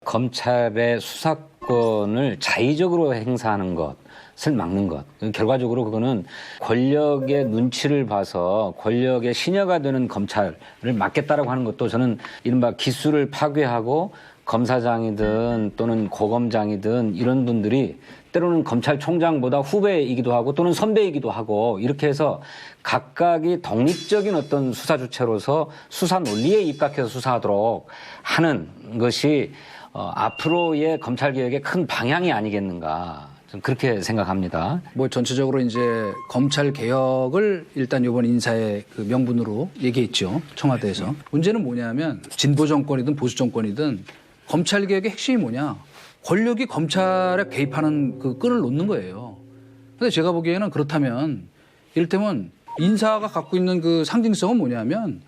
검찰의 수사권을 자의적으로 행사하는 것을 막는 것. 결과적으로 그거는 권력의 눈치를 봐서 권력의 시녀가 되는 검찰을 막겠다라고 하는 것도 저는 이른바 기수를 파괴하고 검사장이든 또는 고검장이든 이런 분들이 때로는 검찰총장보다 후배이기도 하고 또는 선배이기도 하고 이렇게 해서 각각이 독립적인 어떤 수사 주체로서 수사 논리에 입각해서 수사하도록 하는 것이 앞으로의 검찰개혁의 큰 방향이 아니겠는가. 저는 그렇게 생각합니다. 뭐 전체적으로 이제 검찰 개혁을 일단 이번 인사의 그 명분으로 얘기했죠. 청와대에서. 문제는 뭐냐면 진보 정권이든 보수 정권이든 검찰 개혁의 핵심이 뭐냐? 권력이 검찰에 개입하는 그 끈을 놓는 거예요. 근데 제가 보기에는 그렇다면 이를테면 인사가 갖고 있는 그 상징성은 뭐냐면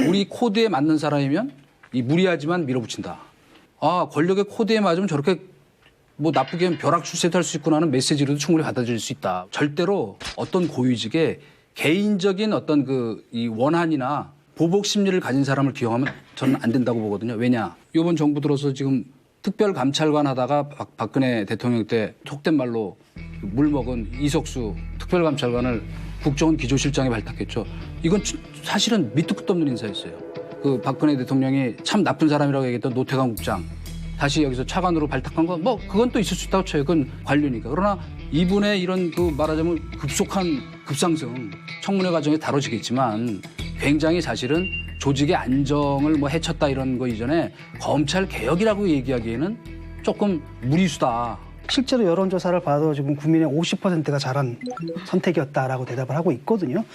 우리 코드에 맞는 사람이면 이 무리하지만 밀어붙인다. 아, 권력의 코드에 맞으면 저렇게 뭐 나쁘게 벼락 출세할 수 있구나 하는 메시지로도 충분히 받아들일 수 있다. 절대로 어떤 고위직에 개인적인 어떤 그 이 원한이나 보복 심리를 가진 사람을 기용하면 저는 안 된다고 보거든요. 왜냐? 이번 정부 들어서 지금 특별감찰관 하다가 박근혜 대통령 때 속된 말로 물 먹은 이석수 특별감찰관을 국정원 기조실장에 발탁했죠. 이건 사실은 밑도 끝도 없는 인사였어요. 그 박근혜 대통령이 참 나쁜 사람이라고 얘기했던 노태강 국장 다시 여기서 차관으로 발탁한 거 뭐 그건 또 있을 수 있다고 쳐요. 그건 관료니까. 그러나 이분의 이런 그 말하자면 급속한 급상승 청문회 과정에 다뤄지겠지만 굉장히 사실은 조직의 안정을 뭐 해쳤다 이런 거 이전에 검찰 개혁이라고 얘기하기에는 조금 무리수다. 실제로 여론조사를 봐도 지금 국민의 50%가 잘한 선택이었다라고 대답을 하고 있거든요.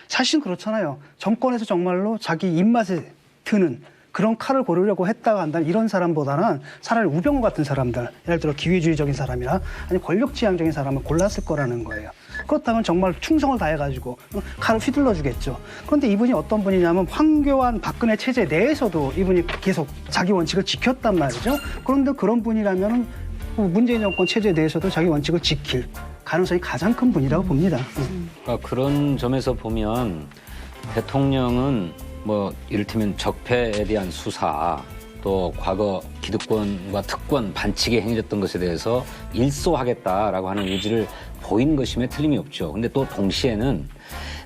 사실은 그렇잖아요. 정권에서 정말로 자기 입맛에 드는 그런 칼을 고르려고 했다가 한다는 이런 사람보다는 차라리 우병우 같은 사람들, 예를 들어 기회주의적인 사람이나 아니 권력지향적인 사람을 골랐을 거라는 거예요. 그렇다면 정말 충성을 다해가지고 칼을 휘둘러 주겠죠. 그런데 이분이 어떤 분이냐면 황교안 박근혜 체제 내에서도 이분이 계속 자기 원칙을 지켰단 말이죠. 그런데 그런 분이라면 문재인 정권 체제 내에서도 자기 원칙을 지킬 가능성이 가장 큰 분이라고 봅니다. 그러니까 그런 점에서 보면 대통령은 뭐 이를테면 적폐에 대한 수사 또 과거 기득권과 특권 반칙에 행해졌던 것에 대해서 일소하겠다라고 하는 의지를 보인 것임에 틀림이 없죠. 근데 또 동시에는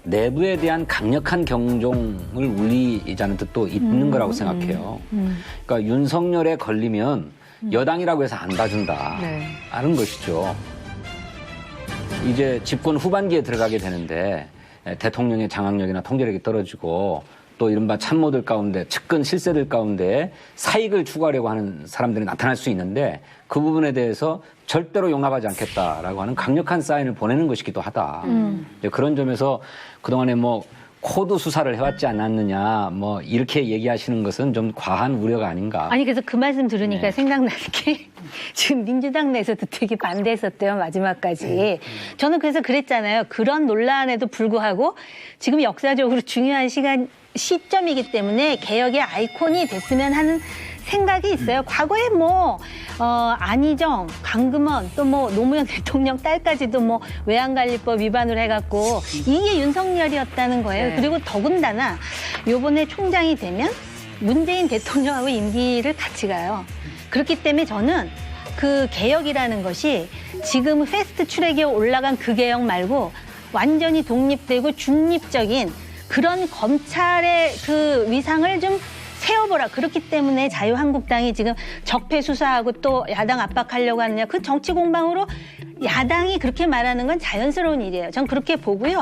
내부에 대한 강력한 경종을 울리자는 뜻도 있는 거라고 생각해요. 그러니까 윤석열에 걸리면 여당이라고 해서 안 봐준다 하는 것이죠. 이제 집권 후반기에 들어가게 되는데 대통령의 장악력이나 통제력이 떨어지고 또 이른바 참모들 가운데 측근 실세들 가운데 사익을 추구하려고 하는 사람들이 나타날 수 있는데 그 부분에 대해서 절대로 용납하지 않겠다라고 하는 강력한 사인을 보내는 것이기도 하다. 이제 그런 점에서 그동안에 뭐 코드 수사를 해왔지 않았느냐 뭐 이렇게 얘기하시는 것은 좀 과한 우려가 아닌가. 아니 그래서 그 말씀 들으니까 생각나는 게 지금 민주당 내에서도 되게 반대했었대요. 마지막까지. 저는 그래서 그랬잖아요. 그런 논란에도 불구하고 지금 역사적으로 중요한 시점이기 때문에 개혁의 아이콘이 됐으면 하는 생각이 있어요. 과거에 뭐 안희정, 강금원 또 뭐 노무현 대통령 딸까지도 뭐 외환관리법 위반을 해갖고 이게 윤석열이었다는 거예요. 그리고 더군다나 요번에 총장이 되면 문재인 대통령하고 임기를 같이 가요. 그렇기 때문에 저는 그 개혁이라는 것이 지금 패스트 트랙에 올라간 그 개혁 말고 완전히 독립되고 중립적인 그런 검찰의 그 위상을 좀 세워보라. 그렇기 때문에 자유한국당이 지금 적폐 수사하고 또 야당 압박하려고 하느냐. 그 정치 공방으로 야당이 그렇게 말하는 건 자연스러운 일이에요. 전 그렇게 보고요.